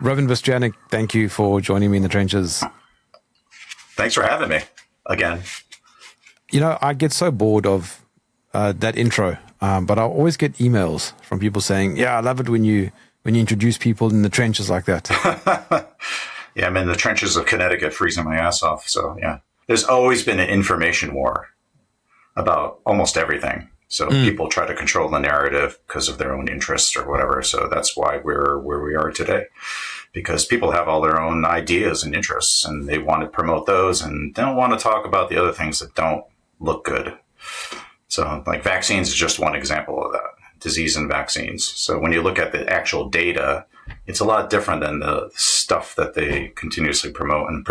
Reverend Bystrianyk, thank you for joining me in the trenches. Thanks for having me again. I get so bored of that intro, but I always get emails from people saying, "Yeah, I love it when you introduce people in the trenches like that." Yeah, I'm in the trenches of Connecticut, freezing my ass off. So yeah, there's always been an information war about almost everything. So people try to control the narrative because of their own interests or whatever. So that's why we're where we are today, because people have all their own ideas and interests, and they want to promote those and don't want to talk about the other things that don't look good. So like vaccines is just one example of that, disease and vaccines. So when you look at the actual data, it's a lot different than the stuff that they continuously promote and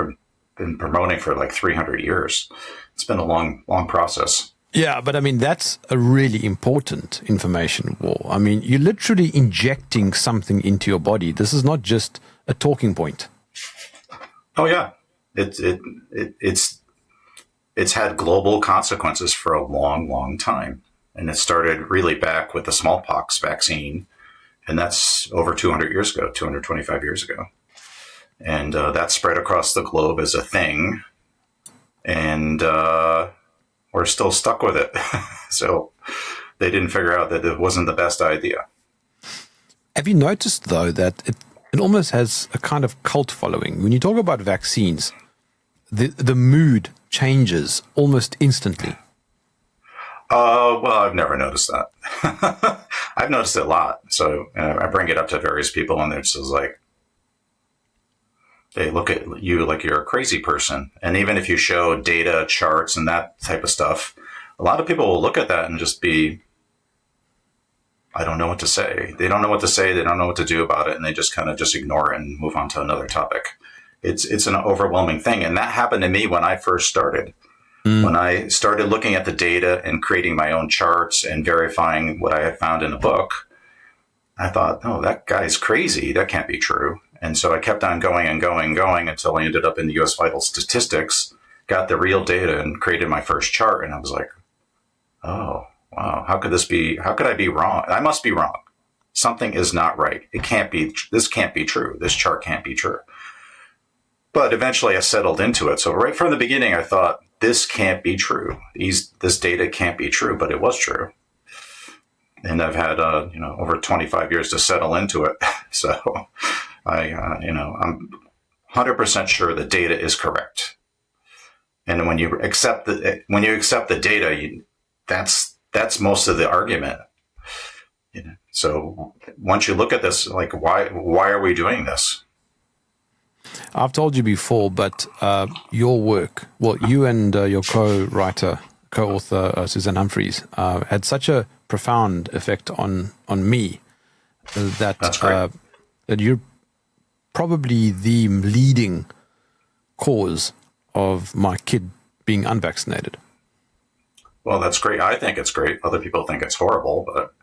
been promoting for like 300 years. It's been a long process. Yeah, but I mean, that's a really important information war. I mean, you're literally injecting something into your body. This is not just a talking point. Oh yeah. It's had global consequences for a long time. And it started really back with the smallpox vaccine. And that's over 200 years ago, 225 years ago. And that spread across the globe as a thing. And we're still stuck with it. So they didn't figure out that it wasn't the best idea. Have you noticed, though, that it almost has a kind of cult following? When you talk about vaccines, the mood changes almost instantly. Well, I've never noticed that. I've noticed it a lot. So I bring it up to various people, and it's just like, they look at you like you're a crazy person. And even if you show data, charts, and that type of stuff, a lot of people will look at that and just be, I don't know what to say. They don't know what to say. They don't know what to do about it. And they just kind of just ignore it and move on to another topic. It's an overwhelming thing. And that happened to me when I first started. When I started looking at the data and creating my own charts and verifying what I had found in a book, I thought, oh, that guy's crazy. That can't be true. And so I kept on going until I ended up in the U.S. Vital Statistics, got the real data, and created my first chart. And I was like, oh, wow, how could this be? How could I be wrong? I must be wrong. Something is not right. It can't be. This can't be true. This chart can't be true. But eventually I settled into it. So right from the beginning, I thought, this can't be true. This data can't be true, but it was true. And I've had, over 25 years to settle into it. So I'm 100% sure the data is correct. And when you accept the data, that's most of the argument. So once you look at this, like, why are we doing this? I've told you before, but your work, well, you and your co-author, Suzanne Humphreys, had such a profound effect on me that you're probably the leading cause of my kid being unvaccinated. Well, that's great. I think it's great. Other people think it's horrible, but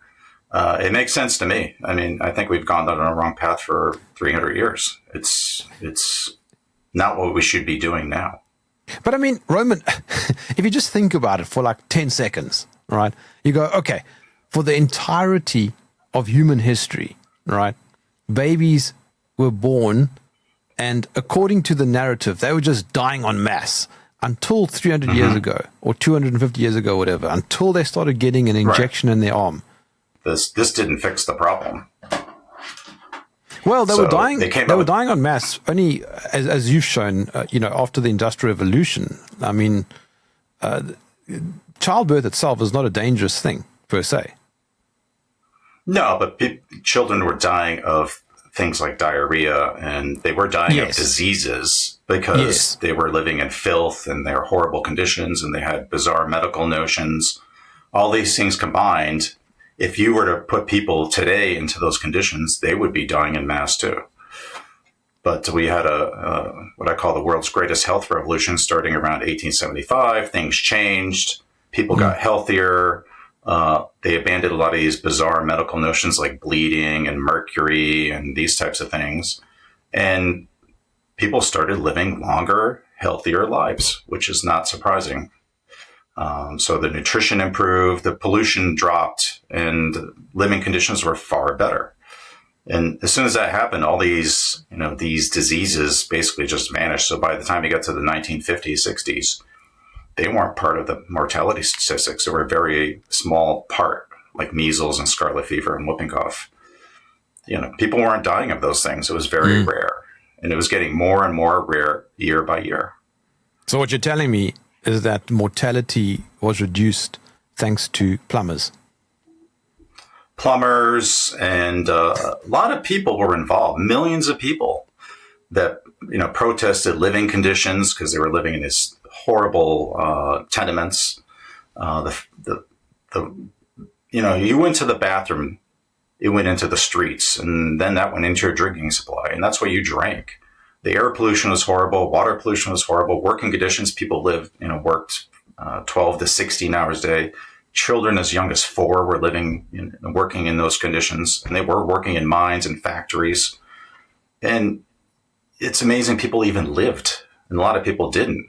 it makes sense to me. I mean, I think we've gone down the wrong path for 300 years. It's not what we should be doing now. But I mean, Roman, if you just think about it for like 10 seconds, right? You go, okay, for the entirety of human history, right? Babies were born, and according to the narrative, they were just dying en masse until 300 years ago or 250 years ago, whatever, until they started getting an injection in their arm. This didn't fix the problem. Well, they were dying. They were dying en masse only, as you've shown, after the Industrial Revolution. I mean, childbirth itself is not a dangerous thing per se. No, but children were dying of things like diarrhea, and they were dying of diseases because they were living in filth and their horrible conditions, and they had bizarre medical notions. All these things combined, if you were to put people today into those conditions, they would be dying en masse too. But we had what I call the world's greatest health revolution starting around 1875. Things changed. People got healthier. They abandoned a lot of these bizarre medical notions like bleeding and mercury and these types of things. And people started living longer, healthier lives, which is not surprising. So the nutrition improved, the pollution dropped, and living conditions were far better. And as soon as that happened, all these, these diseases basically just vanished. So by the time you got to the 1950s, 60s, they weren't part of the mortality statistics. They were a very small part, like measles and scarlet fever and whooping cough. People weren't dying of those things. It was very rare. And it was getting more and more rare year by year. So what you're telling me is that mortality was reduced thanks to plumbers. Plumbers and a lot of people were involved. Millions of people that protested living conditions because they were living in these horrible tenements. You went to the bathroom, it went into the streets, and then that went into your drinking supply, and that's what you drank. The air pollution was horrible, water pollution was horrible, working conditions, people worked 12 to 16 hours a day. Children as young as 4 were working in those conditions, and they were working in mines and factories. And it's amazing people even lived, and a lot of people didn't.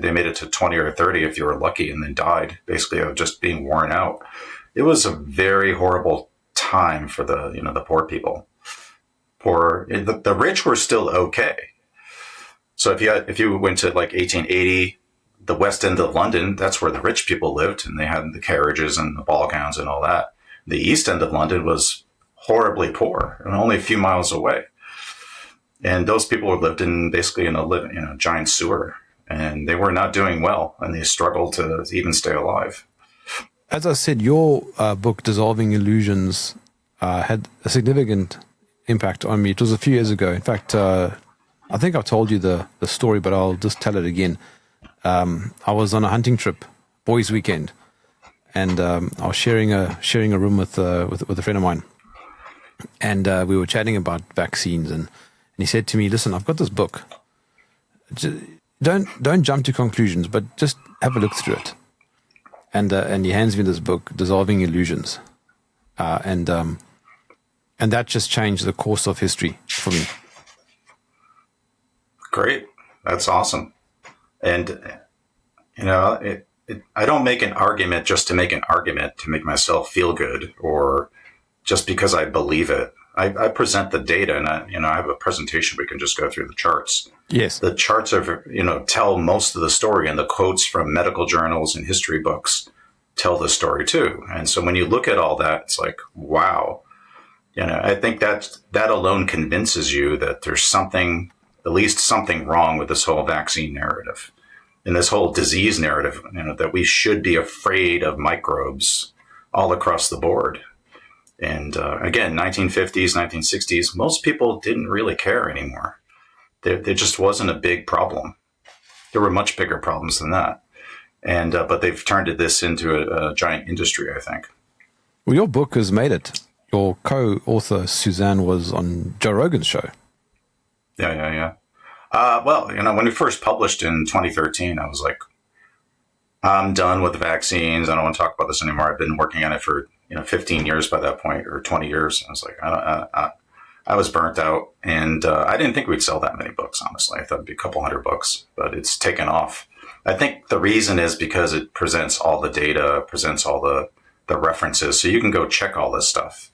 They made it to 20 or 30 if you were lucky, and then died basically of just being worn out. It was a very horrible time for the poor people. The rich were still okay. So if you went to like 1880, the West End of London, that's where the rich people lived, and they had the carriages and the ball gowns and all that. The East End of London was horribly poor and only a few miles away. And those people lived basically in a giant sewer, and they were not doing well, and they struggled to even stay alive. As I said, your book, Dissolving Illusions, had a significant impact on me. It was a few years ago. In fact, I think I've told you the story, but I'll just tell it again. I was on a hunting trip, boys' weekend, and I was sharing a room with a friend of mine, and we were chatting about vaccines, and he said to me, "Listen, I've got this book. Don't jump to conclusions, but just have a look through it." And he hands me this book, Dissolving Illusions, and that just changed the course of history for me. Great, that's awesome. And, I don't make an argument just to make an argument to make myself feel good or just because I believe it. I present the data, and I have a presentation. We can just go through the charts. Yes. The charts tell most of the story, and the quotes from medical journals and history books tell the story too. And so when you look at all that, it's like, wow. I think that alone convinces you that there's at least something wrong with this whole vaccine narrative and this whole disease narrative, that we should be afraid of microbes all across the board. And again, 1950s, 1960s, most people didn't really care anymore. There just wasn't a big problem. There were much bigger problems than that. And but they've turned this into a giant industry, I think. Well, your book has made it. Your co-author, Suzanne, was on Joe Rogan's show. Yeah. Well, when we first published in 2013, I was like, I'm done with the vaccines. I don't want to talk about this anymore. I've been working on it for 15 years by that point, or 20 years. I was like, I was burnt out, and I didn't think we'd sell that many books, honestly. I thought it'd be a couple hundred books, but it's taken off. I think the reason is because it presents all the data, presents all the references, so you can go check all this stuff.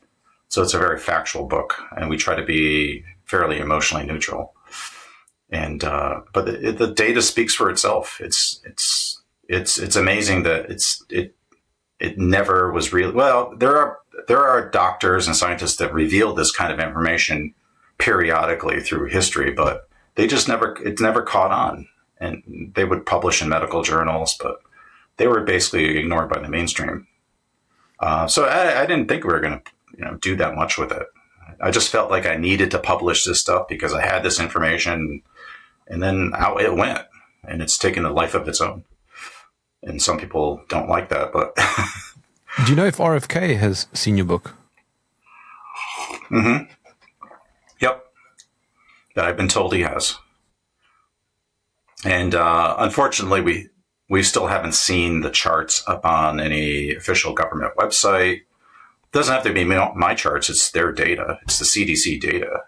So it's a very factual book, and we try to be fairly emotionally neutral. And but the data speaks for itself. It's amazing that it never was real. Well, there are doctors and scientists that reveal this kind of information periodically through history, but it never caught on. And they would publish in medical journals, but they were basically ignored by the mainstream. So I didn't think we were going to do that much with it. I just felt like I needed to publish this stuff because I had this information, and then out it went, and it's taken a life of its own. And some people don't like that, but do you know if RFK has seen your book? Mm-hmm. Yep. I've been told he has. And unfortunately, we still haven't seen the charts up on any official government website. It doesn't have to be my charts. It's their data. It's the CDC data,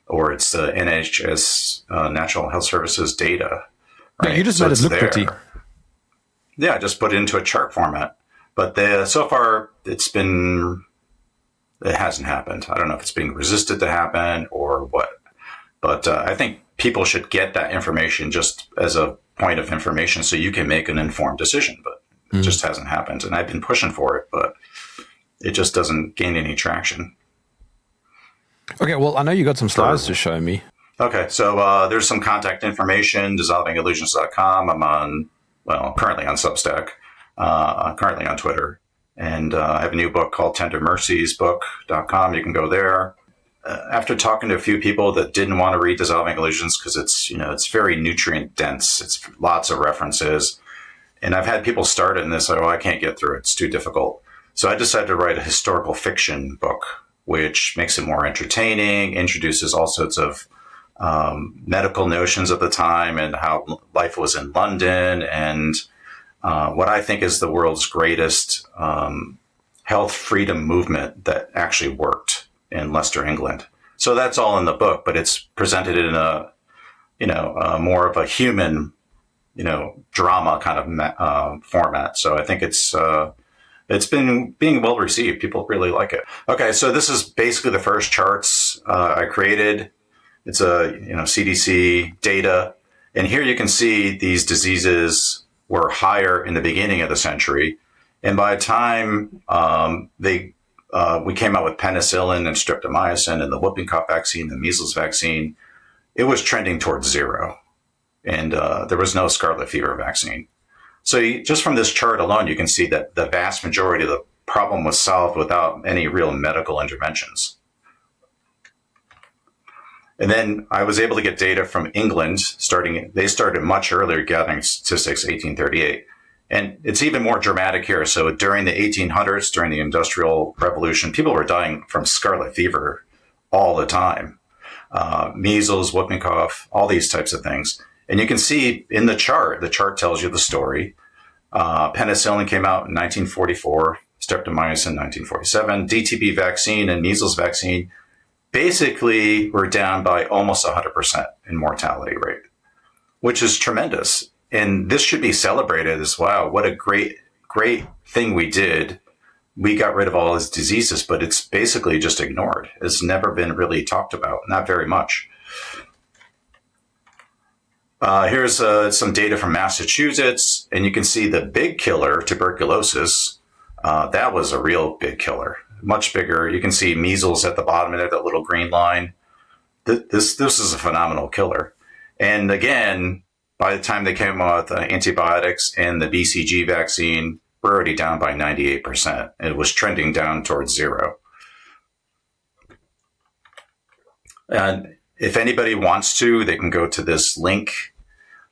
or it's the NHS, National Health Services data. Right? Yeah, you just made it look pretty. Yeah, just put it into a chart format. But so far, it's been it hasn't happened. I don't know if it's being resisted to happen or what, but I think people should get that information just as a point of information so you can make an informed decision, but it just hasn't happened. And I've been pushing for it, but it just doesn't gain any traction. Okay, well, I know you got some slides to show me. Okay, so there's some contact information, dissolvingillusions.com. I'm on, well, currently on Substack, currently on Twitter. And I have a new book called tendermerciesbook.com. You can go there. After talking to a few people that didn't want to read Dissolving Illusions because it's, it's very nutrient dense. It's lots of references. And I've had people start it and they say, oh, I can't get through it. It's too difficult. So I decided to write a historical fiction book, which makes it more entertaining, introduces all sorts of medical notions of the time and how life was in London and what I think is the world's greatest health freedom movement that actually worked in Leicester, England. So that's all in the book, but it's presented in a, more of a human, drama kind of format. So I think it's been being well received. People really like it. Okay, so this is basically the first charts I created. It's a CDC data, and here you can see these diseases were higher in the beginning of the century, and by the time we came out with penicillin and streptomycin and the whooping cough vaccine, the measles vaccine, it was trending towards zero, and there was no scarlet fever vaccine. So just from this chart alone, you can see that the vast majority of the problem was solved without any real medical interventions. And then I was able to get data from England they started much earlier gathering statistics, 1838. And it's even more dramatic here. So during the 1800s, during the Industrial Revolution, people were dying from scarlet fever all the time. Measles, whooping cough, all these types of things. And you can see in the chart tells you the story. Penicillin came out in 1944, streptomycin 1947, DTP vaccine and measles vaccine basically were down by almost 100% in mortality rate, which is tremendous. And this should be celebrated as wow, what a great thing we did. We got rid of all these diseases, but it's basically just ignored. It's never been really talked about, not very much. Here's some data from Massachusetts, and you can see the big killer, tuberculosis. That was a real big killer, much bigger. You can see measles at the bottom of there, that little green line. This is a phenomenal killer. And again, by the time they came out with antibiotics and the BCG vaccine, we're already down by 98%. It was trending down towards zero. And if anybody wants to, they can go to this link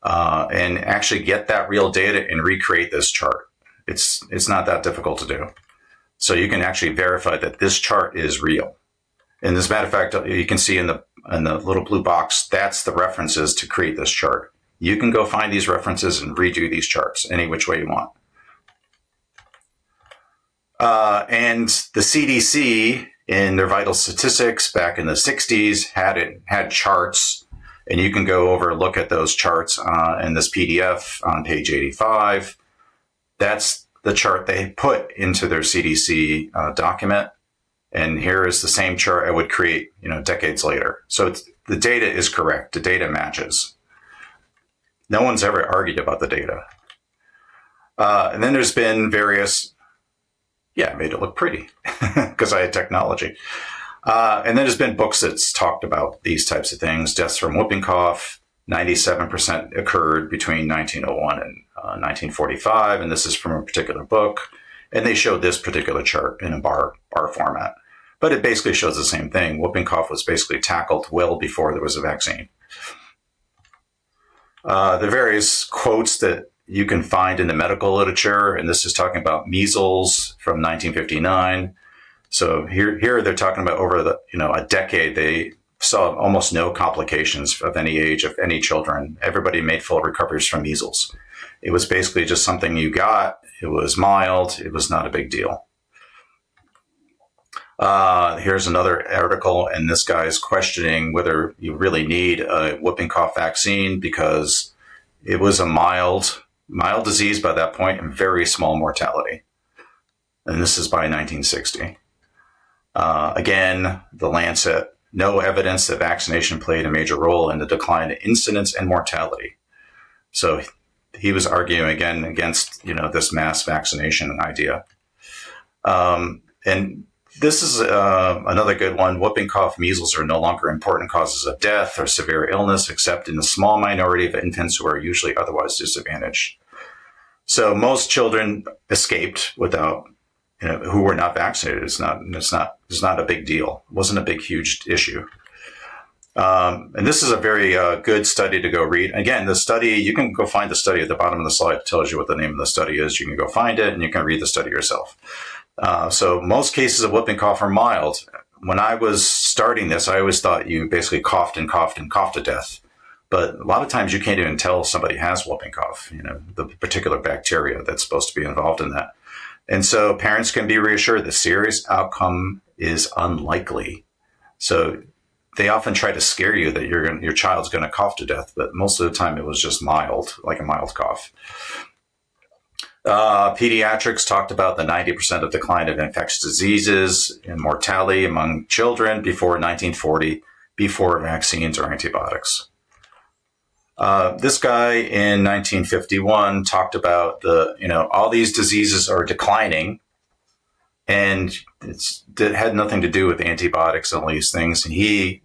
and actually get that real data and recreate this chart. It's not that difficult to do. So you can actually verify that this chart is real. And as a matter of fact, you can see in the little blue box, that's the references to create this chart. You can go find these references and redo these charts any which way you want. And the CDC in their vital statistics back in the 60s had charts, and you can go over and look at those charts in this PDF on page 85. That's the chart they put into their CDC document. And here is the same chart I would create, decades later. So the data is correct. The data matches. No one's ever argued about the data. And then there's been various, I made it look pretty because I had technology. And then there's been books that's talked about these types of things. Deaths from whooping cough, 97% occurred between 1901 and 1945. And this is from a particular book. And they showed this particular chart in a bar format. But it basically shows the same thing. Whooping cough was basically tackled well before there was a vaccine. The various quotes that you can find in the medical literature, and this is talking about measles from 1959. So here they're talking about over a decade, they saw almost no complications of any age of any children. Everybody made full recoveries from measles. It was basically just something you got. It was mild. It was not a big deal. Here's another article, and this guy is questioning whether you really need a whooping cough vaccine because it was a mild disease by that point and very small mortality. And this is by 1960. Again, the Lancet, no evidence that vaccination played a major role in the decline in incidence and mortality. So he was arguing again against, this mass vaccination idea. And this is another good one. Whooping cough, measles are no longer important causes of death or severe illness, except in a small minority of infants who are usually otherwise disadvantaged. So most children escaped without, who were not vaccinated. It's not a big deal. It wasn't a big, huge issue. And this is a very good study to go read. Again, the study, you can go find the study at the bottom of the slide. It tells you what the name of the study is. You can go find it and you can read the study yourself. So most cases of whooping cough are mild. When I was starting this, I always thought you basically coughed and coughed and coughed to death. But a lot of times you can't even tell somebody has whooping cough, the particular bacteria that's supposed to be involved in that. And so parents can be reassured the serious outcome is unlikely. So they often try to scare you that your child's going to cough to death, but most of the time it was just mild, like a mild cough. Pediatrics talked about the 90% of decline of infectious diseases and mortality among children before 1940, before vaccines or antibiotics. This guy in 1951 talked about all these diseases are declining, and it had nothing to do with antibiotics and all these things. And he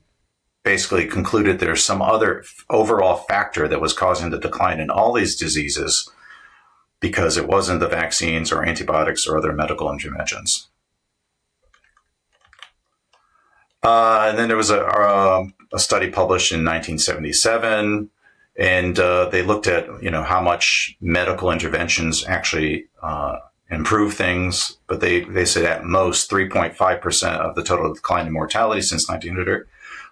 basically concluded there's some other overall factor that was causing the decline in all these diseases, because it wasn't the vaccines or antibiotics or other medical interventions. And then there was a study published in 1977, and they looked at how much medical interventions actually improve things, but they said at most 3.5% of the total decline in mortality since 1900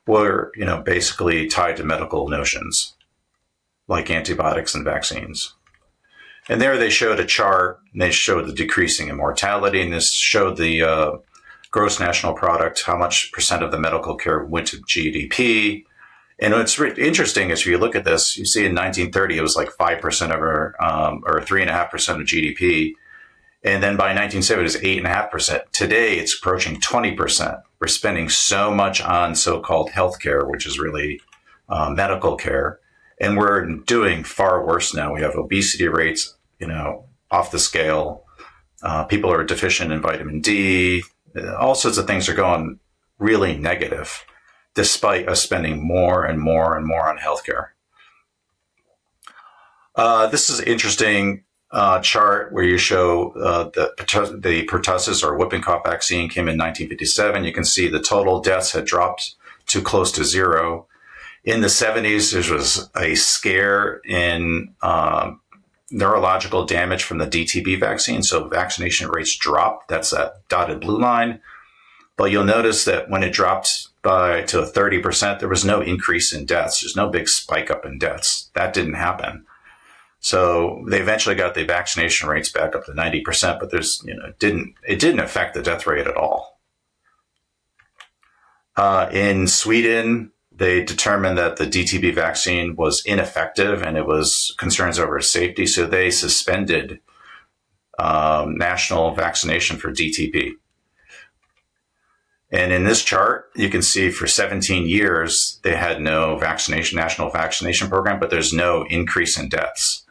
were basically tied to medical notions like antibiotics and vaccines. And there they showed a chart, and they showed the decreasing in mortality, and this showed the gross national product, how much percent of the medical care went to GDP. And what's interesting is if you look at this, you see in 1930 it was like 5% of our, or 3.5% of GDP. And then by 1970 it was 8.5%. Today it's approaching 20%. We're spending so much on so-called healthcare, which is really medical care. And we're doing far worse now. We have obesity rates, off the scale. People are deficient in vitamin D. All sorts of things are going really negative, despite us spending more and more and more on healthcare. This is an interesting chart where you show the Pertussis or whooping cough vaccine came in 1957. You can see the total deaths had dropped to close to zero. In the 70s, there was a scare in neurological damage from the DTB vaccine. So vaccination rates dropped. That's that dotted blue line. But you'll notice that when it dropped to 30%, there was no increase in deaths. There's no big spike up in deaths. That didn't happen. So they eventually got the vaccination rates back up to 90%, but it didn't affect the death rate at all. In Sweden, they determined that the DTB vaccine was ineffective and it was concerns over safety, so they suspended national vaccination for DTB. And in this chart, you can see for 17 years, they had no national vaccination program, but there's no increase in deaths.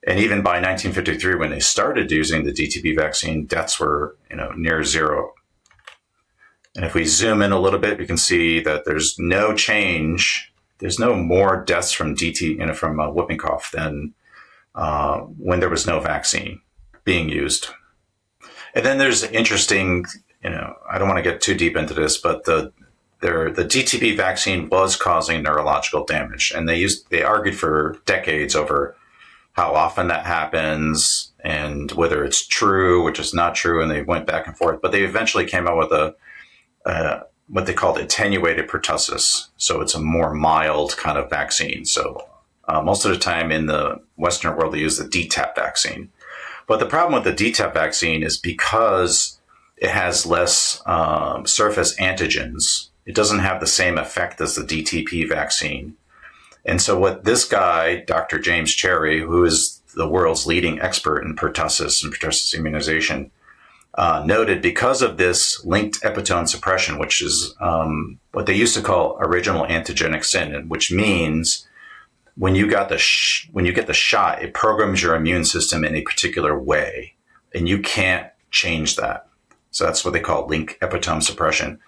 And even by 1953, when they started using the DTB vaccine, deaths were near zero. And if we zoom in a little bit, we can see that there's no change. There's no more deaths from from whooping cough than when there was no vaccine being used. And then there's interesting, I don't want to get too deep into this, but the DTB vaccine was causing neurological damage, and they argued for decades over how often that happens and whether it's true, which is not true, and they went back and forth. But they eventually came out with what they called attenuated pertussis. So it's a more mild kind of vaccine. So most of the time in the Western world, they use the DTaP vaccine. But the problem with the DTaP vaccine is because it has less surface antigens, it doesn't have the same effect as the DTP vaccine. And so what this guy, Dr. James Cherry, who is the world's leading expert in pertussis and pertussis immunization, noted because of this linked epitope suppression, which is what they used to call original antigenic sin, which means when you get the shot, it programs your immune system in a particular way, and you can't change that. So that's what they call linked epitope suppression.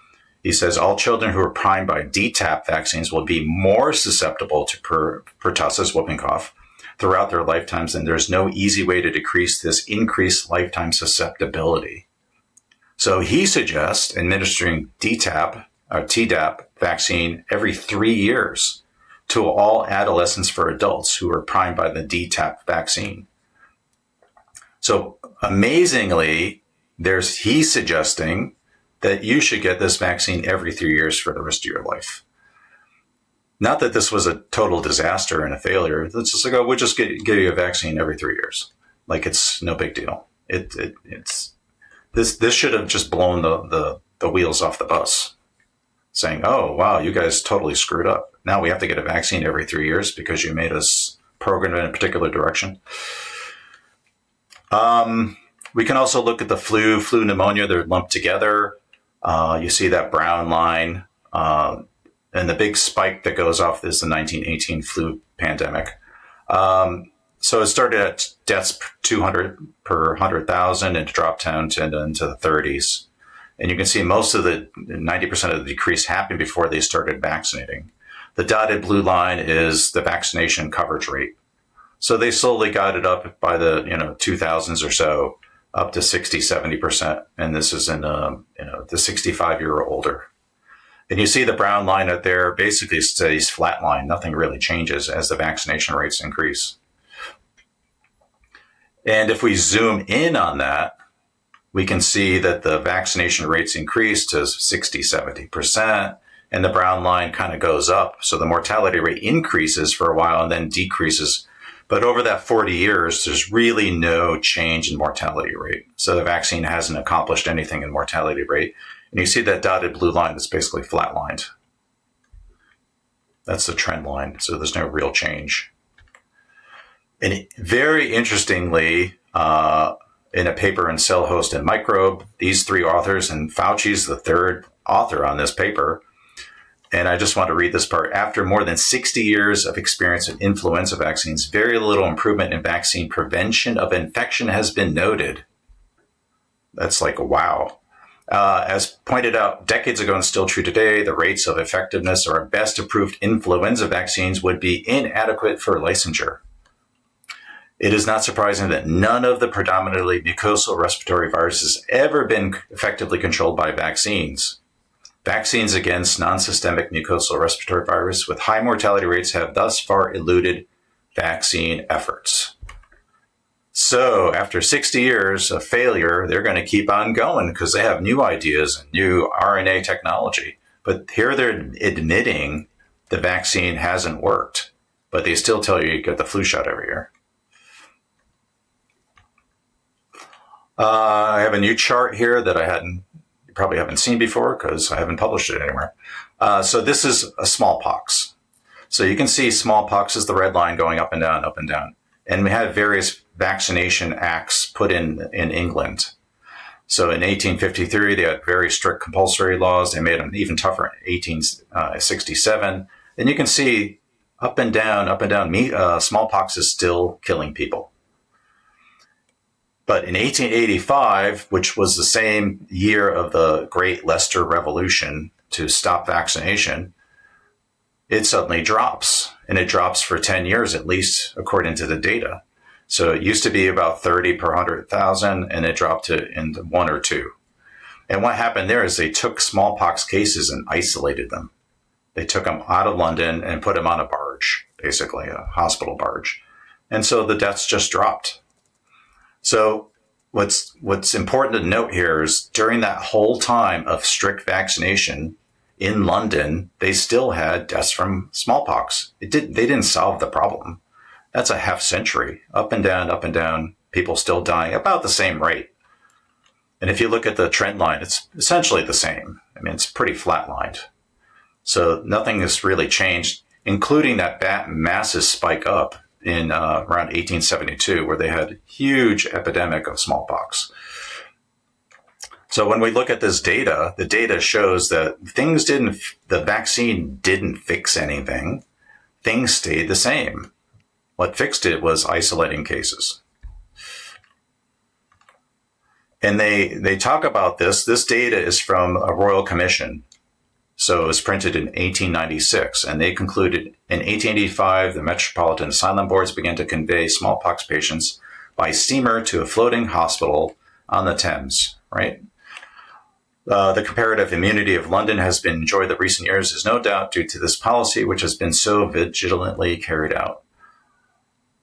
He says all children who are primed by DTaP vaccines will be more susceptible to pertussis, whooping cough, throughout their lifetimes, and there's no easy way to decrease this increased lifetime susceptibility. So he suggests administering DTaP or Tdap vaccine every 3 years to all adolescents for adults who are primed by the DTaP vaccine. So amazingly, he's suggesting that you should get this vaccine every 3 years for the rest of your life. Not that this was a total disaster and a failure. It's just like, oh, we'll just give you a vaccine every 3 years. Like it's no big deal. This should have just blown the wheels off the bus, saying, oh, wow, you guys totally screwed up. Now we have to get a vaccine every 3 years because you made us program in a particular direction. We can also look at the flu pneumonia. They're lumped together. You see that brown line, and the big spike that goes off is the 1918 flu pandemic. So it started at deaths 200 per 100,000 and dropped down into the 30s. And you can see most of the 90% of the decrease happened before they started vaccinating. The dotted blue line is the vaccination coverage rate. So they slowly got it up by the 2000s or so, up to 60, 70%. And this is in the 65-year or older. And you see the brown line out there basically stays flatline. Nothing really changes as the vaccination rates increase. And if we zoom in on that, we can see that the vaccination rates increase to 60, 70%, and the brown line kind of goes up. So the mortality rate increases for a while and then decreases. But over that 40 years, there's really no change in mortality rate. So the vaccine hasn't accomplished anything in mortality rate. And you see that dotted blue line that's basically flatlined. That's the trend line. So there's no real change. And very interestingly, in a paper in Cell Host and Microbe, these three authors, and Fauci's the third author on this paper. And I just want to read this part. After more than 60 years of experience with influenza vaccines, very little improvement in vaccine prevention of infection has been noted. That's like, wow. As pointed out decades ago and still true today, the rates of effectiveness of our best approved influenza vaccines would be inadequate for licensure. It is not surprising that none of the predominantly mucosal respiratory viruses has ever been effectively controlled by vaccines. Vaccines against non-systemic mucosal respiratory virus with high mortality rates have thus far eluded vaccine efforts. So after 60 years of failure, they're going to keep on going because they have new ideas and new RNA technology. But here they're admitting the vaccine hasn't worked, but they still tell you get the flu shot every year. I have a new chart here that you probably haven't seen before because I haven't published it anywhere. So this is a smallpox. So you can see smallpox is the red line going up and down, up and down. And we had various vaccination acts put in England. So in 1853, they had very strict compulsory laws. They made them even tougher in 1867. And you can see up and down, smallpox is still killing people. But in 1885, which was the same year of the Great Leicester Revolution to stop vaccination, it suddenly drops. And it drops for 10 years at least, according to the data. So it used to be about 30 per 100,000, and it dropped to into 1 or 2. And what happened there is they took smallpox cases and isolated them. They took them out of London and put them on a barge, basically a hospital barge. And so the deaths just dropped. So what's important to note here is during that whole time of strict vaccination in London, they still had deaths from smallpox. They didn't solve the problem. That's a half century, up and down, people still dying about the same rate. And if you look at the trend line, it's essentially the same. I mean, it's pretty flatlined. So nothing has really changed, including that massive spike up in around 1872, where they had a huge epidemic of smallpox. So when we look at this data, the data shows that the vaccine didn't fix anything. Things stayed the same. What fixed it was isolating cases. And they talk about this. This data is from a royal commission. So it was printed in 1896, and they concluded in 1885, the Metropolitan Asylum Boards began to convey smallpox patients by steamer to a floating hospital on the Thames, right? The comparative immunity of London has been enjoyed in recent years, is no doubt due to this policy, which has been so vigilantly carried out.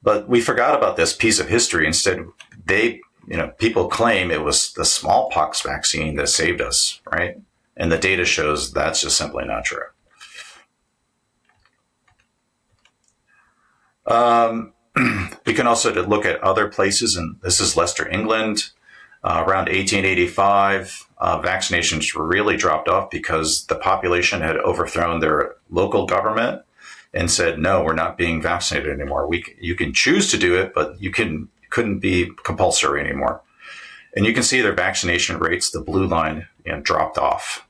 But we forgot about this piece of history. Instead, people claim it was the smallpox vaccine that saved us, right? And the data shows that's just simply not true. We can also look at other places, and this is Leicester, England. Around 1885, vaccinations really dropped off because the population had overthrown their local government and said, no, we're not being vaccinated anymore. You can choose to do it, but you couldn't be compulsory anymore. And you can see their vaccination rates, the blue line, dropped off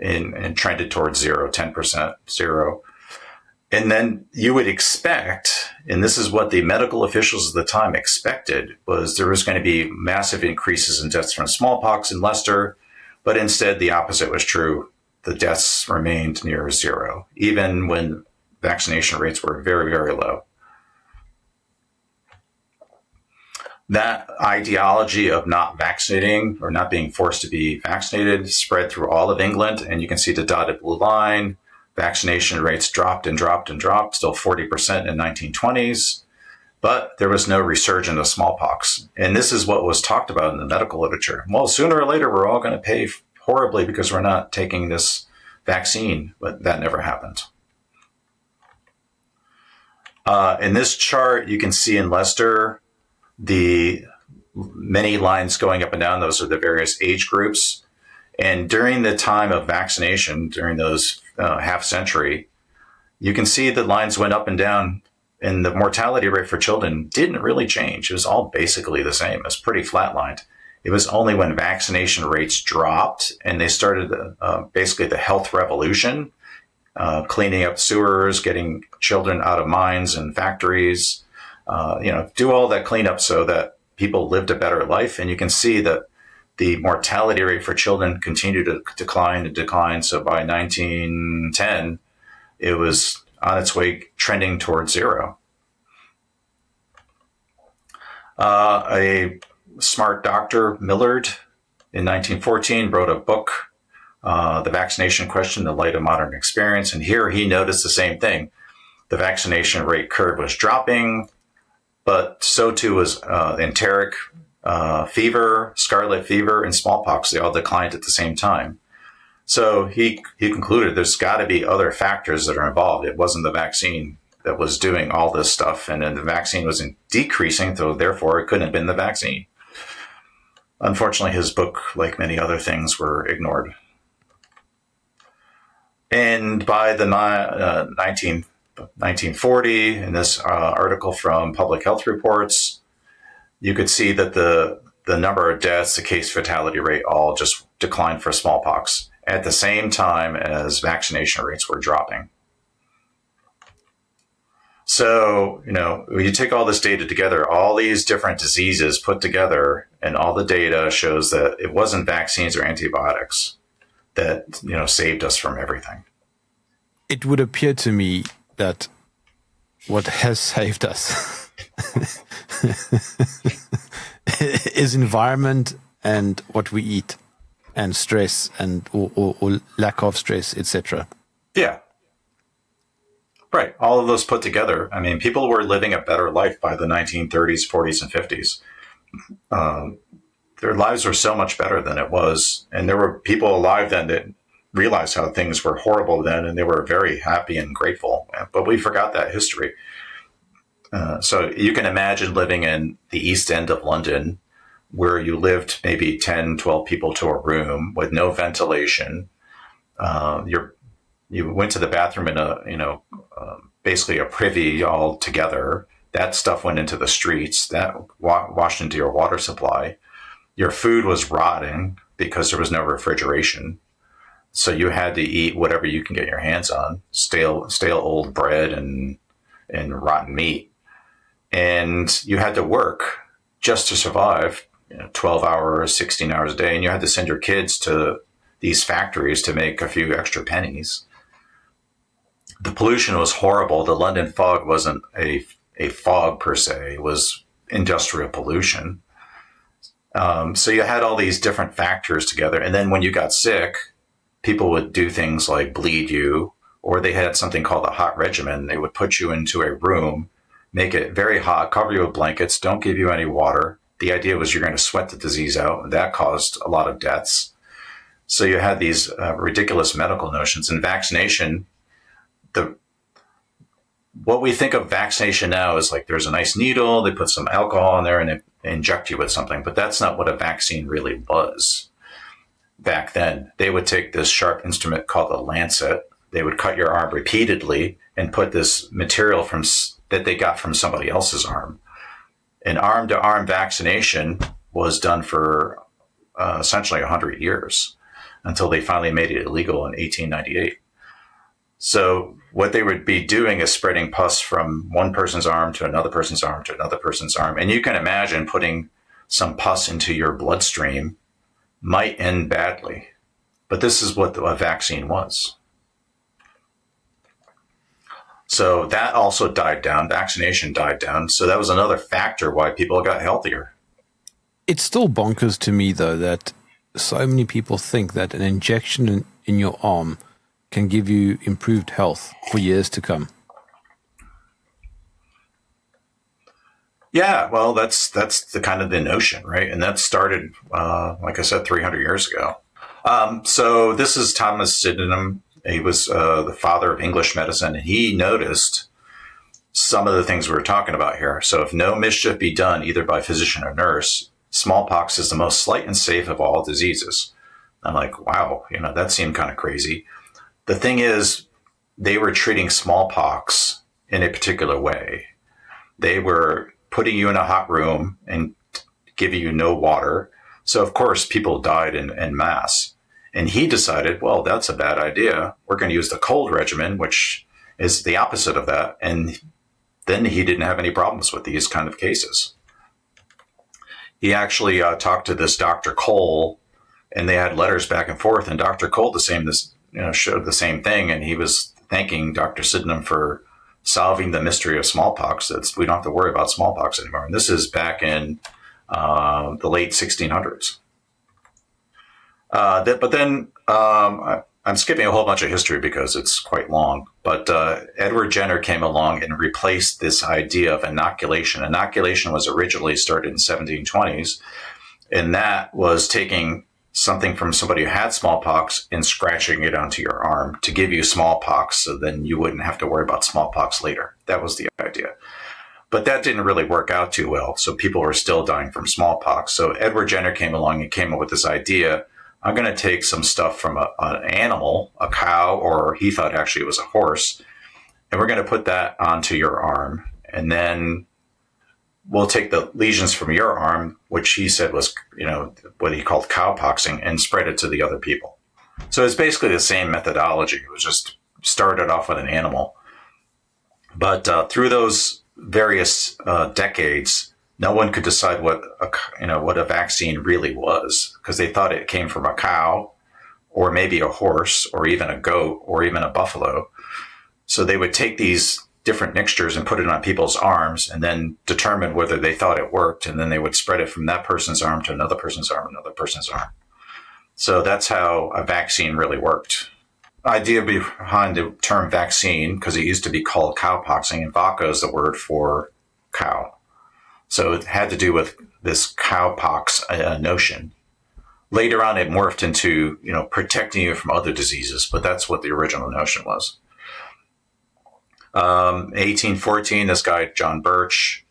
and trended towards 0, 10%, 0. And then you would expect, and this is what the medical officials at the time expected, was there was going to be massive increases in deaths from smallpox in Leicester, but instead the opposite was true. The deaths remained near 0, even when vaccination rates were very, very low. That ideology of not vaccinating or not being forced to be vaccinated spread through all of England, and you can see the dotted blue line. Vaccination rates dropped and dropped and dropped, still 40% in 1920s, but there was no resurgence of smallpox. And this is what was talked about in the medical literature. Well, sooner or later, we're all going to pay horribly because we're not taking this vaccine, but that never happened. In this chart, you can see in Leicester, the many lines going up and down. Those are the various age groups. And during the time of vaccination, during those half century, you can see the lines went up and down, and the mortality rate for children didn't really change. It was all basically the same. It was pretty flatlined. It was only when vaccination rates dropped and they started basically the health revolution, cleaning up sewers, getting children out of mines and factories, do all that cleanup so that people lived a better life. And you can see that the mortality rate for children continued to decline and decline. So by 1910, it was on its way trending towards 0. A smart doctor, Millard, in 1914 wrote a book, The Vaccination Question, The Light of Modern Experience. And here he noticed the same thing. The vaccination rate curve was dropping, but so too was enteric fever, scarlet fever, and smallpox. They all declined at the same time. So he concluded there's got to be other factors that are involved. It wasn't the vaccine that was doing all this stuff, and then the vaccine was decreasing, so therefore it couldn't have been the vaccine. Unfortunately, his book, like many other things, were ignored. And by the 1940, in this article from Public Health Reports, you could see that the number of deaths, the case fatality rate, all just declined for smallpox at the same time as vaccination rates were dropping. So, when you take all this data together, all these different diseases put together, and all the data shows that it wasn't vaccines or antibiotics that, saved us from everything. It would appear to me that what has saved us is environment and what we eat and stress and or lack of stress, etc. Yeah. Right. All of those put together. I mean, people were living a better life by the 1930s, 40s, and 50s. Their lives were so much better than it was. And there were people alive then that realized how things were horrible then, and they were very happy and grateful. But we forgot that history. So you can imagine living in the East End of London, where you lived maybe 10, 12 people to a room with no ventilation. You went to the bathroom in basically a privy all together. That stuff went into the streets. That washed into your water supply. Your food was rotting because there was no refrigeration. So you had to eat whatever you can get your hands on, stale old bread and rotten meat. And you had to work just to survive, 12 hours, 16 hours a day. And you had to send your kids to these factories to make a few extra pennies. The pollution was horrible. The London fog wasn't a fog per se. It was industrial pollution. So you had all these different factors together. And then when you got sick, people would do things like bleed you, or they had something called a hot regimen. They would put you into a room, make it very hot, cover you with blankets, don't give you any water. The idea was you're going to sweat the disease out, and that caused a lot of deaths. So you had these ridiculous medical notions. And vaccination, what we think of vaccination now is like there's a nice needle, they put some alcohol in there and they inject you with something, but that's not what a vaccine really was. Back then, they would take this sharp instrument called a lancet, they would cut your arm repeatedly and put this material that they got from somebody else's arm. An arm-to-arm vaccination was done for essentially 100 years until they finally made it illegal in 1898. So what they would be doing is spreading pus from one person's arm to another person's arm to another person's arm. And you can imagine putting some pus into your bloodstream might end badly. But this is what a vaccine was. So that also died down. Vaccination died down. So that was another factor why people got healthier. It's still bonkers to me, though, that so many people think that an injection in your arm can give you improved health for years to come. Yeah, well, that's the kind of the notion, right? And that started, like I said, 300 years ago. So this is Thomas Sydenham. He was the father of English medicine. And he noticed some of the things we were talking about here. So if no mischief be done either by physician or nurse, smallpox is the most slight and safe of all diseases. I'm like, wow, that seemed kind of crazy. The thing is, they were treating smallpox in a particular way. They were putting you in a hot room and giving you no water. So, of course, people died en masse. And he decided, well, that's a bad idea. We're going to use the cold regimen, which is the opposite of that. And then he didn't have any problems with these kind of cases. He actually talked to this Dr. Cole, and they had letters back and forth. And Dr. Cole showed the same thing, and he was thanking Dr. Sydenham for solving the mystery of smallpox. We don't have to worry about smallpox anymore. And this is back in the late 1600s. But then I'm skipping a whole bunch of history because it's quite long. But Edward Jenner came along and replaced this idea of inoculation. Inoculation was originally started in the 1720s, and that was taking something from somebody who had smallpox and scratching it onto your arm to give you smallpox, so then you wouldn't have to worry about smallpox later. That was the idea. But that didn't really work out too well, so people were still dying from smallpox. So Edward Jenner came along and came up with this idea: I'm going to take some stuff from an animal, a cow, or he thought actually it was a horse, and we're going to put that onto your arm, and then we'll take the lesions from your arm, which he said was, what he called cowpoxing, and spread it to the other people. So it's basically the same methodology. It was just started off with an animal. But through those various decades, no one could decide what a vaccine really was, because they thought it came from a cow or maybe a horse or even a goat or even a buffalo. So they would take these different mixtures and put it on people's arms and then determine whether they thought it worked. And then they would spread it from that person's arm to another person's arm, another person's arm. So that's how a vaccine really worked. The idea behind the term vaccine, because it used to be called cowpoxing, and vaca is the word for cow. So it had to do with this cowpox notion. Later on, it morphed into, protecting you from other diseases, but that's what the original notion was. 1814, this guy, John Birch,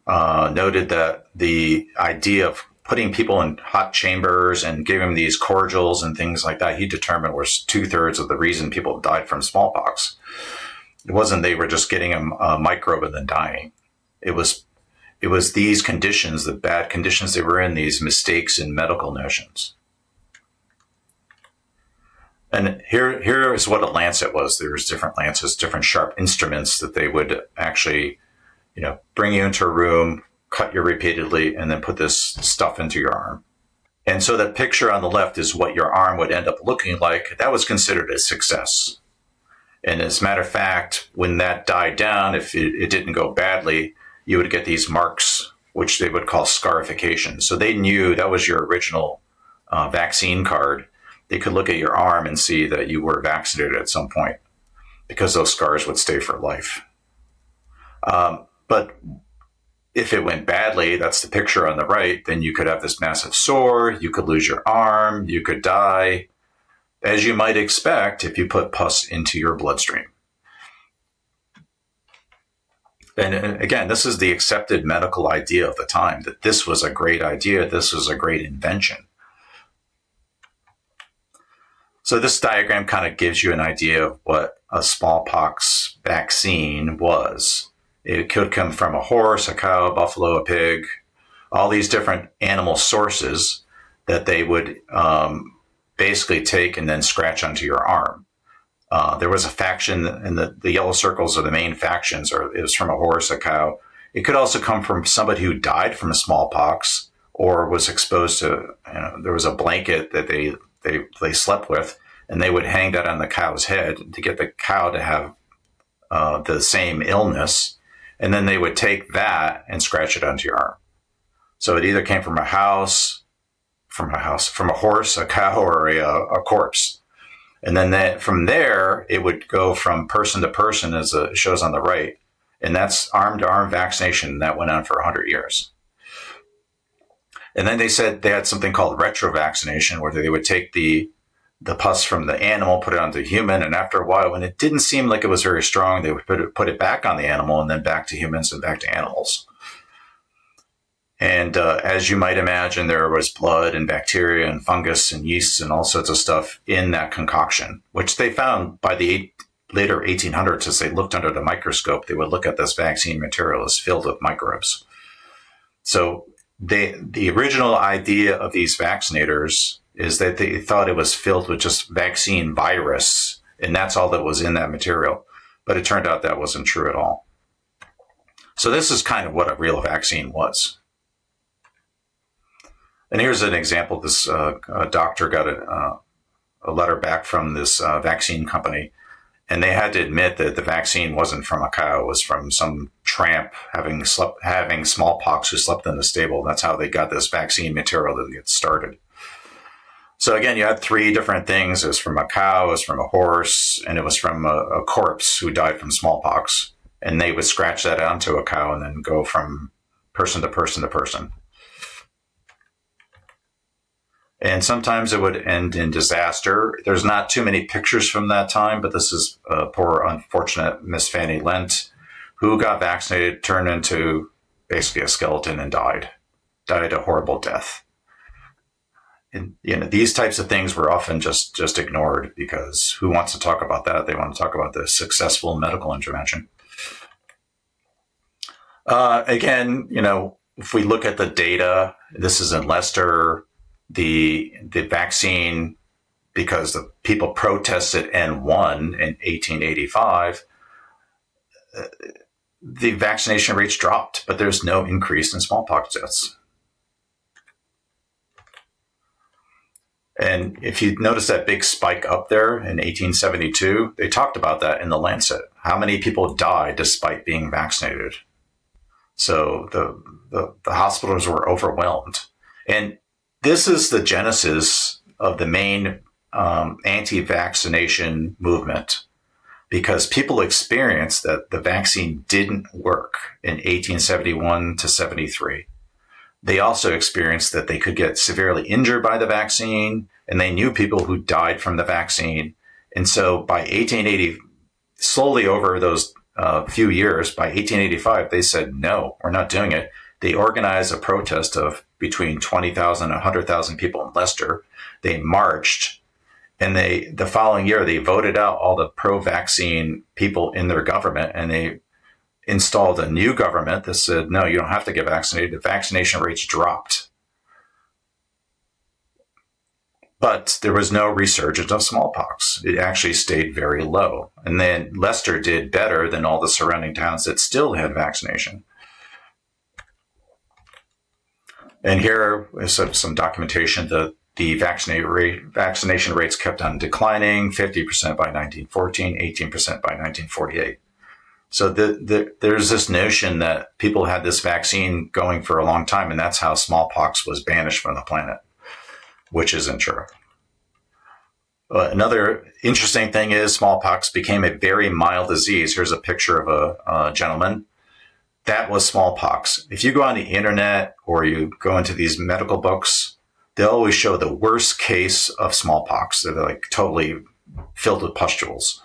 noted that the idea of putting people in hot chambers and giving them these cordials and things like that, he determined was 2/3 of the reason people died from smallpox. It wasn't they were just getting a microbe and then dying. It was it was these conditions, the bad conditions they were in, these mistakes in medical notions. And here is what a lancet was. There was different lancets, different sharp instruments that they would actually, bring you into a room, cut you repeatedly, and then put this stuff into your arm. And so that picture on the left is what your arm would end up looking like. That was considered a success. And as a matter of fact, when that died down, if it didn't go badly, you would get these marks, which they would call scarification. So they knew that was your original vaccine card. They could look at your arm and see that you were vaccinated at some point, because those scars would stay for life. But if it went badly, that's the picture on the right, then you could have this massive sore, you could lose your arm, you could die, as you might expect if you put pus into your bloodstream. And again, this is the accepted medical idea of the time, that this was a great idea, this was a great invention. So this diagram kind of gives you an idea of what a smallpox vaccine was. It could come from a horse, a cow, a buffalo, a pig, all these different animal sources that they would basically take and then scratch onto your arm. There was a faction, and the yellow circles are the main factions, or it was from a horse, a cow. It could also come from somebody who died from smallpox or was exposed to, there was a blanket that they slept with, and they would hang that on the cow's head to get the cow to have the same illness. And then they would take that and scratch it onto your arm. So it either came from a horse, a cow, or a corpse. And then from there, it would go from person to person, as it shows on the right. And that's arm-to-arm vaccination. That went on for 100 years. And then they said they had something called retro-vaccination, where they would take the pus from the animal, put it onto the human, and after a while, when it didn't seem like it was very strong, they would put it back on the animal, and then back to humans and back to animals. And as you might imagine, there was blood and bacteria and fungus and yeasts and all sorts of stuff in that concoction, which they found by the later 1800s. As they looked under the microscope, they would look at this vaccine material as filled with microbes. So the original idea of these vaccinators is that they thought it was filled with just vaccine virus, and that's all that was in that material. But it turned out that wasn't true at all. So this is kind of what a real vaccine was. And here's an example. This doctor got a letter back from this vaccine company, and they had to admit that the vaccine wasn't from a cow. It was from some tramp having smallpox who slept in the stable. That's how they got this vaccine material to get started. So again, you had three different things. It was from a cow, it was from a horse, and it was from a corpse who died from smallpox. And they would scratch that onto a cow and then go from person to person to person. And sometimes it would end in disaster. There's not too many pictures from that time, but this is poor, unfortunate Miss Fanny Lent, who got vaccinated, turned into basically a skeleton and died a horrible death. And these types of things were often just ignored, because who wants to talk about that? They want to talk about the successful medical intervention. Again, if we look at the data, this is in Leicester. The vaccine, because the people protested and won in 1885, the vaccination rates dropped, but there's no increase in smallpox deaths. And if you notice that big spike up there in 1872, they talked about that in the Lancet. How many people died despite being vaccinated? So the hospitals were overwhelmed. And this is the genesis of the main anti-vaccination movement, because people experienced that the vaccine didn't work in 1871 to 73. They also experienced that they could get severely injured by the vaccine, and they knew people who died from the vaccine. And so by 1880, slowly over those few years, by 1885, they said, no, we're not doing it. They organized a protest of between 20,000 and 100,000 people in Leicester. They marched, and the following year, they voted out all the pro-vaccine people in their government, and installed a new government that said, no, you don't have to get vaccinated. The vaccination rates dropped. But there was no resurgence of smallpox. It actually stayed very low. And then Leicester did better than all the surrounding towns that still had vaccination. And here is some documentation that the vaccination rates kept on declining, 50% by 1914, 18% by 1948. So there's this notion that people had this vaccine going for a long time, and that's how smallpox was banished from the planet, which isn't true. Another interesting thing is smallpox became a very mild disease. Here's a picture of a gentleman. That was smallpox. If you go on the internet or you go into these medical books, they always show the worst case of smallpox. They're like totally filled with pustules.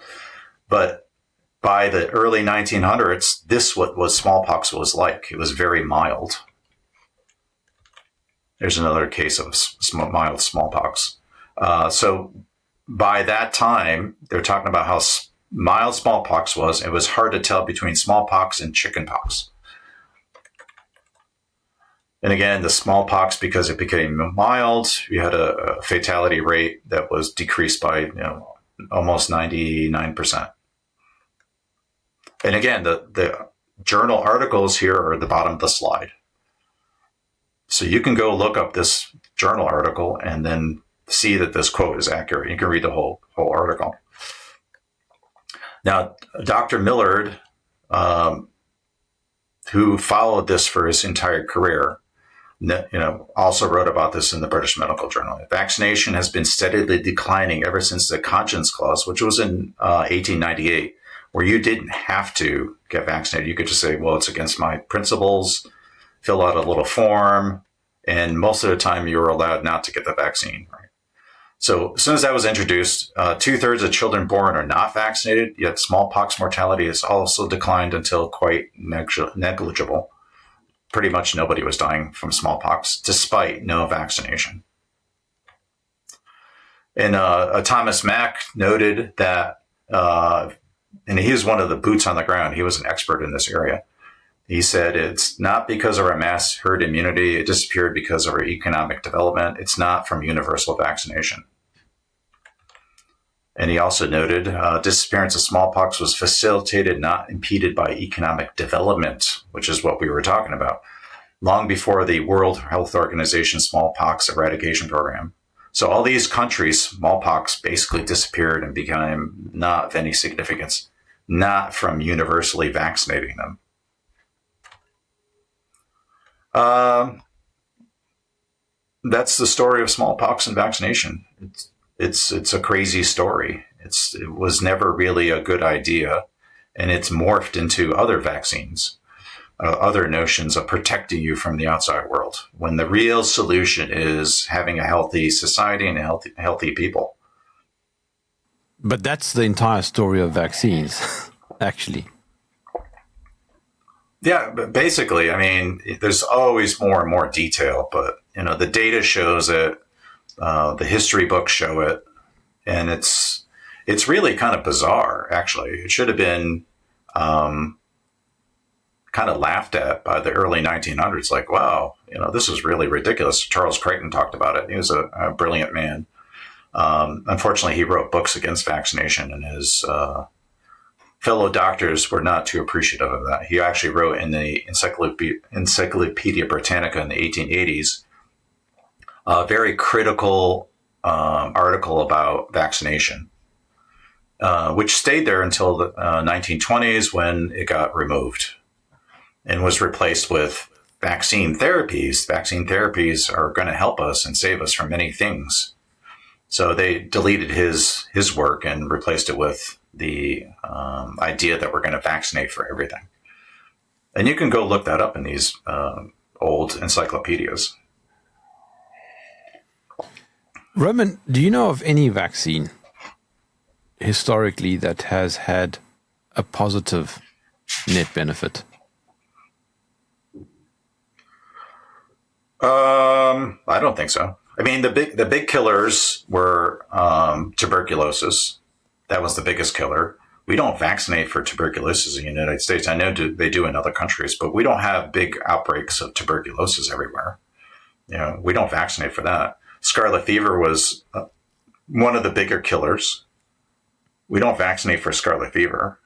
But by the early 1900s, this what was smallpox was like. It was very mild. There's another case of mild smallpox. So by that time, they're talking about how mild smallpox was. It was hard to tell between smallpox and chickenpox. And again, the smallpox, because it became mild, you had a fatality rate that was decreased by almost 99%. And again, the journal articles here are at the bottom of the slide. So you can go look up this journal article and then see that this quote is accurate. You can read the whole article. Now, Dr. Millard, who followed this for his entire career, also wrote about this in the British Medical Journal. Vaccination has been steadily declining ever since the Conscience Clause, which was in 1898, where you didn't have to get vaccinated. You could just say, well, it's against my principles, fill out a little form, and most of the time you were allowed not to get the vaccine. Right? So as soon as that was introduced, 2/3 of children born are not vaccinated, yet smallpox mortality has also declined until quite negligible. Pretty much nobody was dying from smallpox, despite no vaccination. And Thomas Mack noted that, and he was one of the boots on the ground. He was an expert in this area. He said, it's not because of our mass herd immunity. It disappeared because of our economic development. It's not from universal vaccination. And he also noted disappearance of smallpox was facilitated, not impeded by economic development, which is what we were talking about, long before the World Health Organization smallpox eradication program. So all these countries, smallpox basically disappeared and became not of any significance, not from universally vaccinating them. That's the story of smallpox and vaccination. It's a crazy story. It was never really a good idea, and it's morphed into other vaccines, other notions of protecting you from the outside world, when the real solution is having a healthy society and healthy people. But that's the entire story of vaccines, actually. Yeah, but basically, I mean, there's always more and more detail, but the data shows it. The history books show it, and it's really kind of bizarre. Actually, it should have been kind of laughed at by the early 1900s. Like, wow, this is really ridiculous. Charles Crichton talked about it. He was a brilliant man. Unfortunately, he wrote books against vaccination, and his fellow doctors were not too appreciative of that. He actually wrote in the Encyclopedia Britannica in the 1880s a very critical article about vaccination, which stayed there until the 1920s when it got removed and was replaced with vaccine therapies. Vaccine therapies are going to help us and save us from many things. So they deleted his work and replaced it with the idea that we're going to vaccinate for everything. And you can go look that up in these old encyclopedias. Roman, do you know of any vaccine historically that has had a positive net benefit? I don't think so. I mean, the big killers were tuberculosis. That was the biggest killer. we don't vaccinate for tuberculosis in the United States. I know they do in other countries, but we don't have big outbreaks of tuberculosis everywhere. We don't vaccinate for that. Scarlet fever was one of the bigger killers. We don't vaccinate for scarlet fever.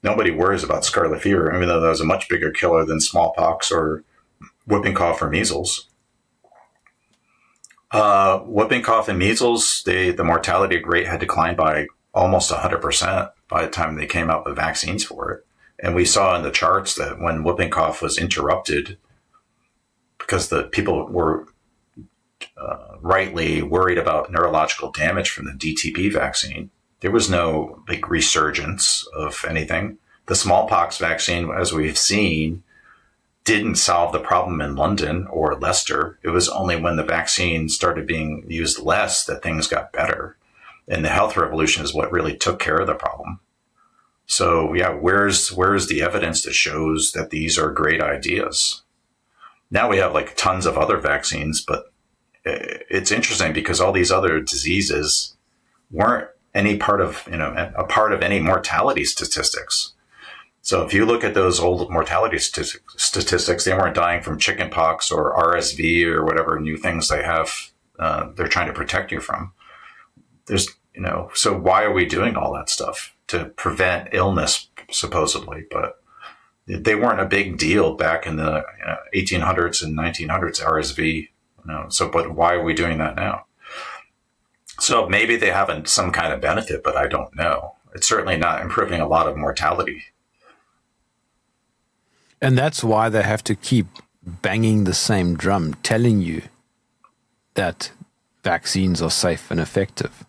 Nobody worries about scarlet fever, even though that was a much bigger killer than smallpox or whooping cough or measles. Whooping cough and measles, the mortality rate had declined by almost 100% by the time they came out with vaccines for it. And we saw in the charts that when whooping cough was interrupted, because the people were rightly worried about neurological damage from the DTP vaccine, there was no big resurgence of anything. The smallpox vaccine, as we've seen, didn't solve the problem in London or Leicester. It was only when the vaccine started being used less that things got better. And the health revolution is what really took care of the problem. So yeah, where's the evidence that shows that these are great ideas? Now we have like tons of other vaccines, but it's interesting because all these other diseases weren't any part of, a part of any mortality statistics. So if you look at those old mortality statistics, they weren't dying from chickenpox or RSV or whatever new things they have. They're trying to protect you from. So why are we doing all that stuff? To prevent illness, supposedly, but they weren't a big deal back in the 1800s and 1900s, RSV. But why are we doing that now? So maybe they have some kind of benefit, but I don't know. It's certainly not improving a lot of mortality. And that's why they have to keep banging the same drum, telling you that vaccines are safe and effective.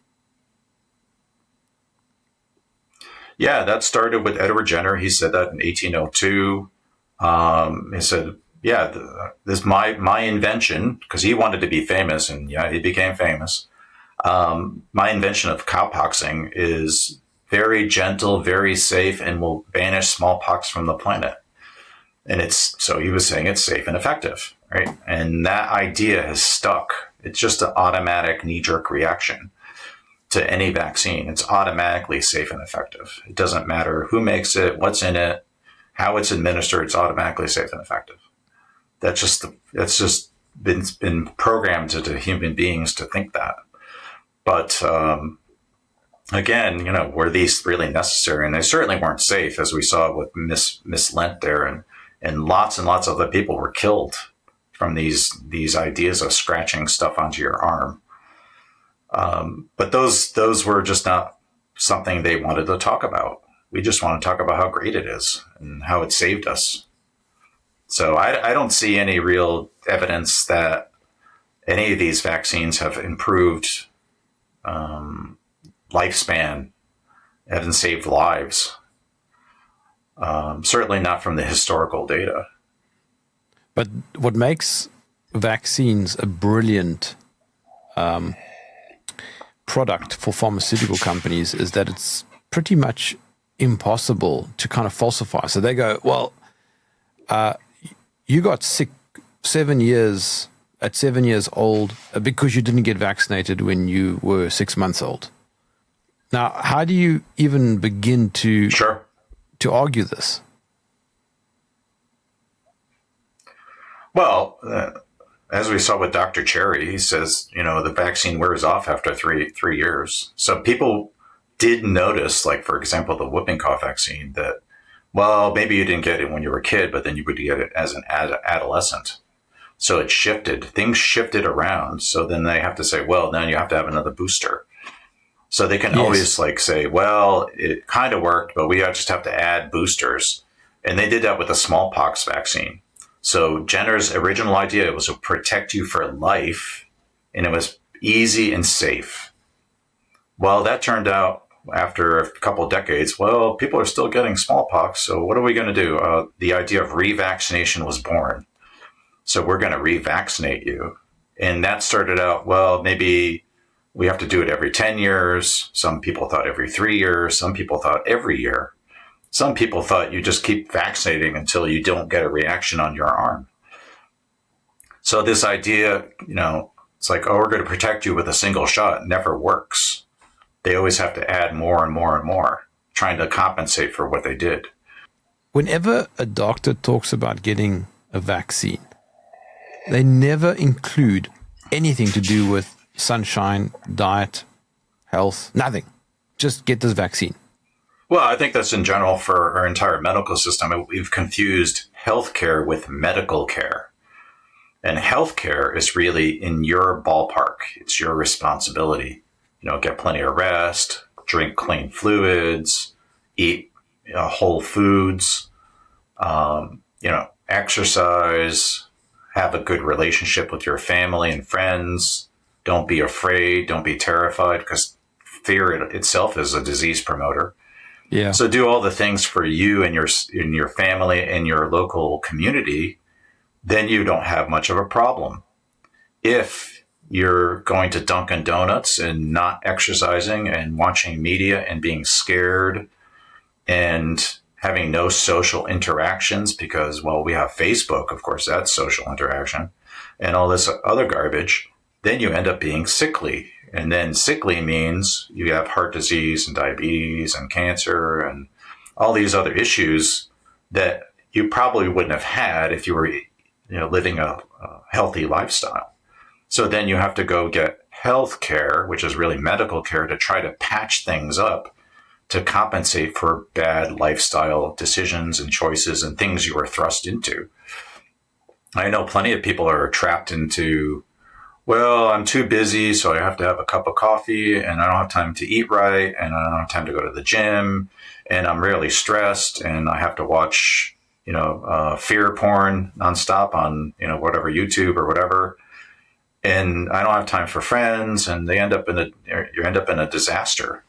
Yeah, that started with Edward Jenner. He said that in 1802. He said, this my invention, because he wanted to be famous, and he became famous. My invention of cowpoxing is very gentle, very safe, and will banish smallpox from the planet. And so he was saying it's safe and effective, right? And that idea has stuck. It's just an automatic knee-jerk reaction to any vaccine. It's automatically safe and effective. It doesn't matter who makes it, what's in it, how it's administered. It's automatically safe and effective. That's just been programmed into human beings to think that. But again, were these really necessary? And they certainly weren't safe, as we saw with Miss Lent there, and lots of other people were killed from these ideas of scratching stuff onto your arm. But those were just not something they wanted to talk about. We just want to talk about how great it is and how it saved us. So I don't see any real evidence that any of these vaccines have improved lifespan, haven't saved lives. Certainly not from the historical data. But what makes vaccines a brilliant product for pharmaceutical companies is that it's pretty much impossible to kind of falsify. So they go, well, you got sick 7 years old because you didn't get vaccinated when you were 6 months old. Now, how do you even begin to argue this? Well, as we saw with Dr. Cherry, he says, the vaccine wears off after three years. So people did notice, like, for example, the whooping cough vaccine, that, well, maybe you didn't get it when you were a kid, but then you would get it as an adolescent. So it shifted. Things shifted around. So then they have to say, well, then you have to have another booster. So they can always say, well, it kind of worked, but we just have to add boosters. And they did that with the smallpox vaccine. So Jenner's original idea was to protect you for life, and it was easy and safe. Well, that turned out after a couple of decades, well, people are still getting smallpox. So what are we going to do? The idea of revaccination was born. So we're going to revaccinate you. And that started out, well, maybe we have to do it every 10 years. Some people thought every 3 years. Some people thought every year. Some people thought you just keep vaccinating until you don't get a reaction on your arm. So this idea, it's like, we're going to protect you with a single shot. It never works. They always have to add more and more and more, trying to compensate for what they did. Whenever a doctor talks about getting a vaccine, they never include anything to do with sunshine, diet, health, nothing. Just get this vaccine. Well, I think that's in general for our entire medical system. We've confused healthcare with medical care. And healthcare is really in your ballpark. It's your responsibility. Get plenty of rest, drink clean fluids, eat whole foods, exercise, have a good relationship with your family and friends. Don't be afraid. Don't be terrified, because fear itself is a disease promoter. Yeah. So do all the things for you and your family and your local community. Then you don't have much of a problem. If you're going to Dunkin' Donuts and not exercising and watching media and being scared and having no social interactions because, well, we have Facebook, of course, that's social interaction, and all this other garbage, then you end up being sickly. And then sickly means you have heart disease and diabetes and cancer and all these other issues that you probably wouldn't have had if you were living a healthy lifestyle. So then you have to go get health care, which is really medical care, to try to patch things up to compensate for bad lifestyle decisions and choices and things you were thrust into. I know plenty of people are trapped into, well, I'm too busy, so I have to have a cup of coffee, and I don't have time to eat right, and I don't have time to go to the gym, and I'm really stressed, and I have to watch fear porn nonstop on, whatever, YouTube or whatever. And I don't have time for friends, and you end up in a disaster.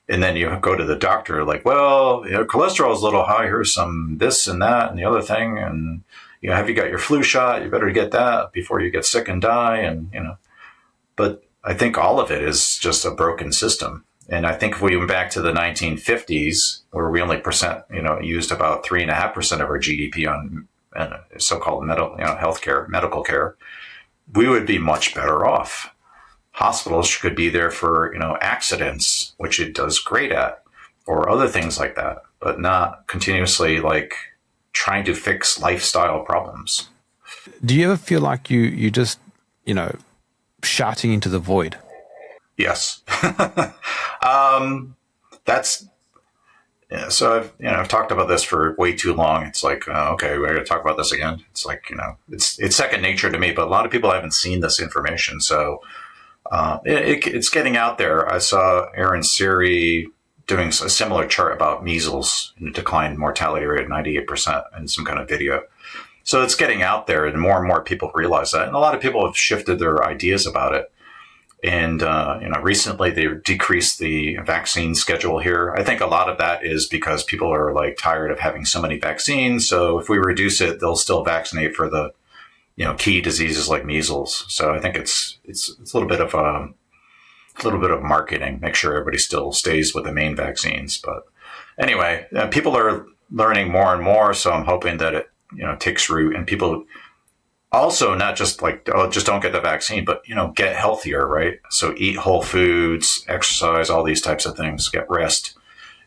And then you go to the doctor like, well, cholesterol is a little high. Here's some this and that and the other thing. And, have you got your flu shot? You better get that before you get sick and die. And, but I think all of it is just a broken system. And I think if we went back to the 1950s, where we only used about 3.5% of our GDP on so-called medical care, we would be much better off. Hospitals could be there for accidents, which it does great at, or other things like that, but not continuously trying to fix lifestyle problems. Do you ever feel like you just shouting into the void? Yes. So I've talked about this for way too long. It's like, okay, we're going to talk about this again. It's like, it's second nature to me, but a lot of people haven't seen this information. So it's getting out there. I saw Aaron Siri doing a similar chart about measles and the decline mortality rate of 98% in some kind of video. So it's getting out there, and more people realize that. And a lot of people have shifted their ideas about it. And, recently they decreased the vaccine schedule here. I think a lot of that is because people are tired of having so many vaccines. So if we reduce it, they'll still vaccinate for the, key diseases like measles. So I think it's a little bit of marketing, make sure everybody still stays with the main vaccines. But anyway, people are learning more and more. So I'm hoping that it, takes root, and people also not just just don't get the vaccine, but, get healthier, right? So eat whole foods, exercise, all these types of things, get rest.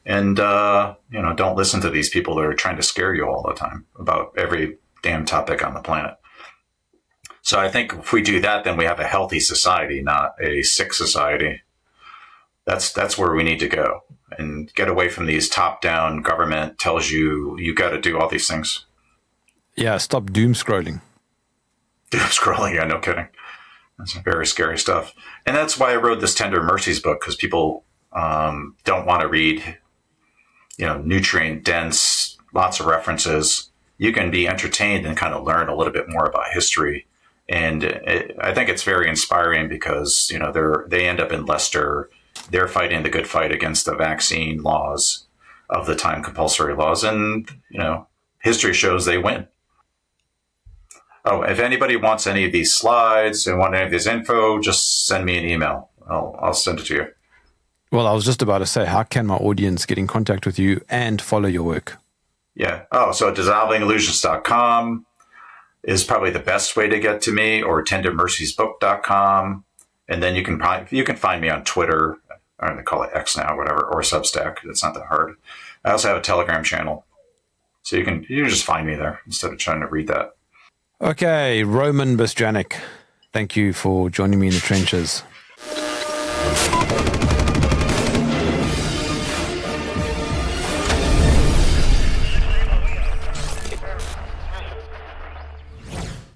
And, don't listen to these people that are trying to scare you all the time about every damn topic on the planet. So I think if we do that, then we have a healthy society, not a sick society. That's where we need to go, and get away from these top-down government tells you got to do all these things. Yeah, stop doom scrolling. Doom scrolling, yeah, no kidding. That's very scary stuff. And that's why I wrote this Tender Mercies book, because people don't want to read, nutrient-dense, lots of references. You can be entertained and kind of learn a little bit more about history. And I think it's very inspiring because, they end up in Leicester. They're fighting the good fight against the vaccine laws of the time, compulsory laws. And, history shows they win. Oh, if anybody wants any of these slides and want any of this info, just send me an email. I'll send it to you. Well, I was just about to say, how can my audience get in contact with you and follow your work? Yeah. Oh, so dissolvingillusions.com is probably the best way to get to me, or tendermerciesbook.com. And then you can find me on Twitter or they call it X now, whatever, or Substack. It's not that hard. I also have a Telegram channel. So you can just find me there instead of trying to read that. Okay, Roman Bystrianyk, thank you for joining me in the trenches.